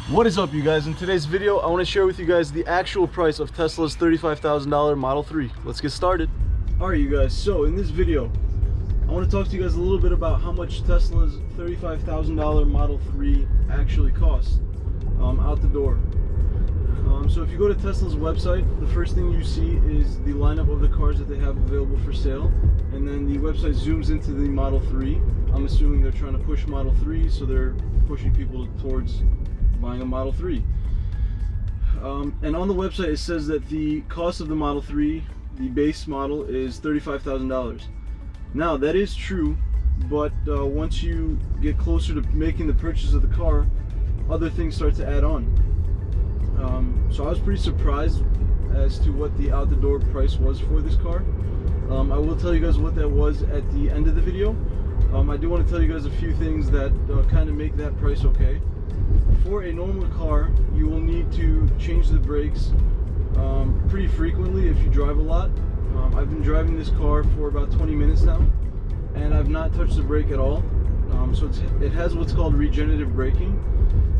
What is up, you guys? In today's video, I want to share with you guys the actual price of Tesla's $35,000 Model 3. Let's get started. Alright, you guys, so in this video, I want to talk to you guys a little bit about how much Tesla's $35,000 Model 3 actually costs out the door. So if you go to Tesla's website, the first thing you see is the lineup of the cars that they have available for sale, and then the website zooms into the Model 3. I'm assuming they're trying to push Model 3, so they're pushing people towards buying a Model 3. And on the website it says that the cost of the Model 3, the base model, is $35,000. Now that is true, but once you get closer to making the purchase of the car, other things start to add on. So I was pretty surprised as to what the out-the-door price was for this car. I will tell you guys what that was at the end of the video. I do want to tell you guys a few things that kind of make that price okay. For a normal car, you will need to change the brakes pretty frequently if you drive a lot. I've been driving this car for about 20 minutes now, and I've not touched the brake at all. So it has what's called regenerative braking.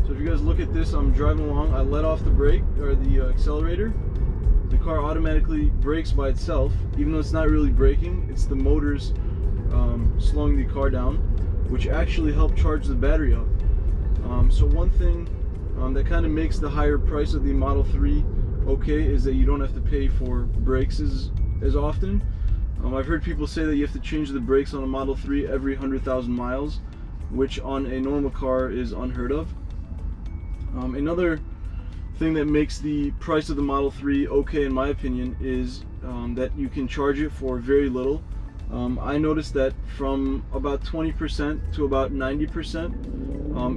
So if you guys look at this, I'm driving along, I let off the brake, or the accelerator. The car automatically brakes by itself, even though it's not really braking. It's the motors slowing the car down, which actually help charge the battery up. So one thing that kind of makes the higher price of the Model 3 okay is that you don't have to pay for brakes as often. I've heard people say that you have to change the brakes on a Model 3 every 100,000 miles, which on a normal car is unheard of. Another thing that makes the price of the Model 3 okay in my opinion is that you can charge it for very little. I noticed that from about 20% to about 90%,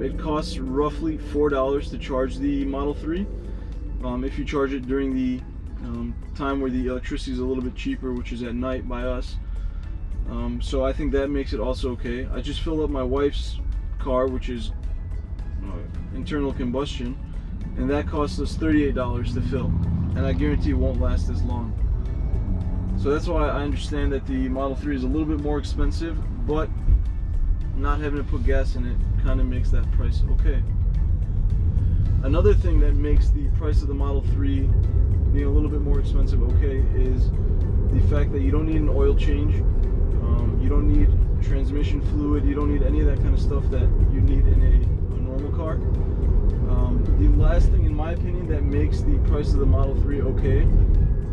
it costs roughly $4 to charge the Model 3 if you charge it during the time where the electricity is a little bit cheaper, which is at night by us. So I think that makes it also okay. I just filled up my wife's car, which is internal combustion, and that cost us $38 to fill, and I guarantee it won't last as long. So that's why I understand that the Model 3 is a little bit more expensive, but not having to put gas in it kind of makes that price okay. Another thing that makes the price of the Model 3 being a little bit more expensive okay is the fact that you don't need an oil change, you don't need transmission fluid, you don't need any of that kind of stuff that you need in a normal car. The last thing in my opinion that makes the price of the Model 3 okay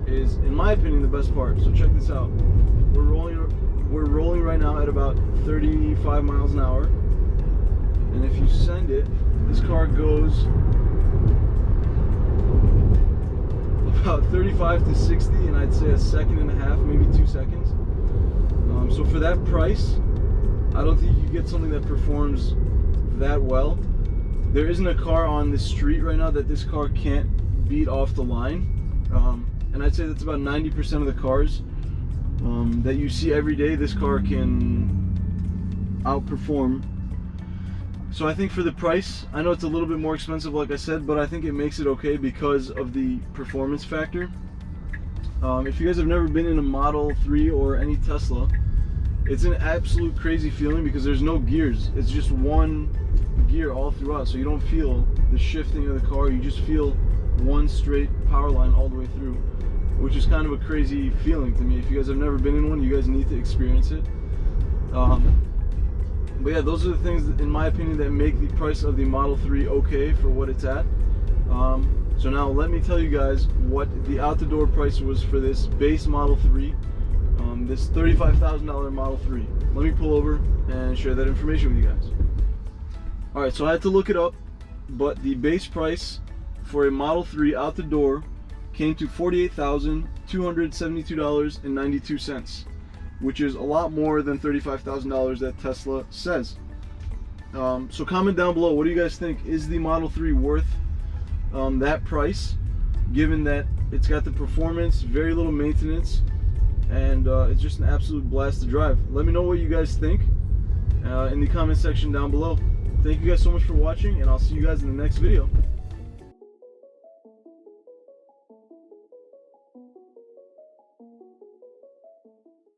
is, in my opinion, the best part. So check this out. We're rolling right now at about 35 miles an hour, and if you send it, this car goes about 35 to 60 in, I'd say, a second and a half, maybe 2 seconds. So for that price, I don't think you get something that performs that well. There isn't a car on the street right now that this car can't beat off the line. And I'd say that's about 90% of the cars that you see every day, this car can outperform. So I think for the price, I know it's a little bit more expensive like I said, but I think it makes it okay because of the performance factor. If you guys have never been in a Model 3 or any Tesla, it's an absolute crazy feeling because there's no gears. It's just one gear all throughout, so you don't feel the shifting of the car. You just feel one straight power line all the way through, which is kind of a crazy feeling to me. If you guys have never been in one, you guys need to experience it. But yeah, those are the things, in my opinion, that make the price of the Model 3 okay for what it's at. So now let me tell you guys what the out-the-door price was for this base Model 3, this $35,000 Model 3. Let me pull over and share that information with you guys. Alright, so I had to look it up, but the base price for a Model 3 out the door came to $48,272.92, which is a lot more than $35,000 that Tesla says. So comment down below, what do you guys think? Is the Model 3 worth that price, given that it's got the performance, very little maintenance, and it's just an absolute blast to drive? Let me know what you guys think in the comment section down below. Thank you guys so much for watching, and I'll see you guys in the next video.